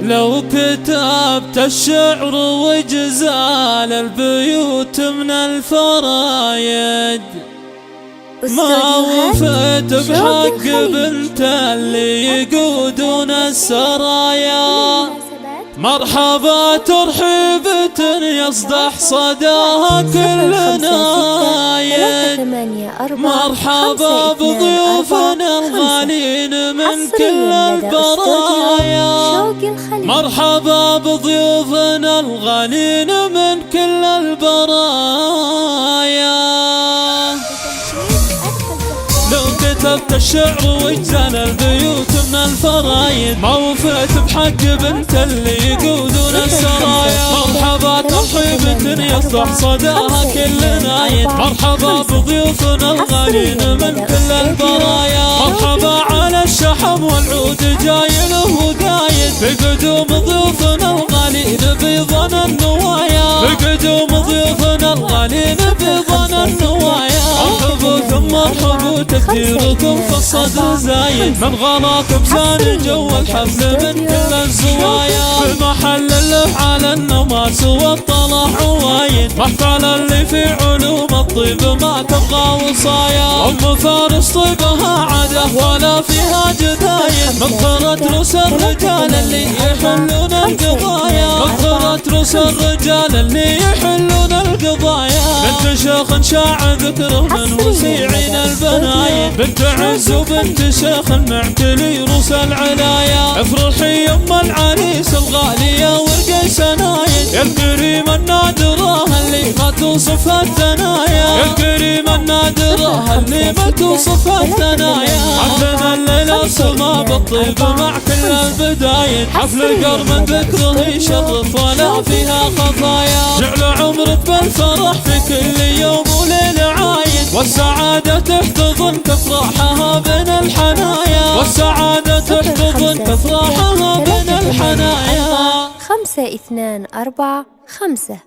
لو كتبت الشعر وجزال البيوت من الفرايد ما وفيت بحق بنت اللي يقودون السرايا. مرحبا ترحيبة يصدح صداها كل نايد، مرحبا بضيوفنا الغالين من كل البرايا، مرحبا بضيوفنا الغالين من كل البرايا. لو كتبت الشعر واجزال البيوت من الفرايد ما وفيت بحق بنت اللي يقودون السرايا. مرحبا ترحيبة يصدح صداها كل نايد، مرحبا بضيوفنا الغالين من كل البرايا. مرحبا على الشحم والعود جاي له قايد، بقدوم ضيوفنا الغالين بيضن النوايا، بقدوم ضيوفنا الغالين بيضن النوايا. مرحبا ثم مرحبا تكثيركم في الصدر زايد، من غلاك بزان جو الحفل من كل الزوايا. في محل له على النماس والطلع عوايد، محفل اللي في علوم الطيب ما تبغى وصايا. أم فارس طيبها عاده ولا فيها جدايد، مغفرة رؤوس الرجال اللي يحلون القضايا، مغفرة رؤوس الرجال اللي يحلون القضايا. بنت شيخ شاع ذكره من وسيعين البنايد، بنت عز وبنت شيخ معتلي رؤوس العنايا. افرحي ام العريس الغالية ورقي سنايد، يا الكريم النادرة اللي ما توصفها الثنايا، يا الكريم النادرة اللي ما توصفها الثنايا. حفلنا الليلة سما بالطيب مع كل البدايد، حفل قرم ذكره يشرف ولا فيها خفايا. جعل عمرك بالفرح في كل يوم وليلة عايد، والسعادة تحتضن تفرحها بين الحنايا، والسعادة تحتضن تفرحها بين الحنايا. 5 2 4 5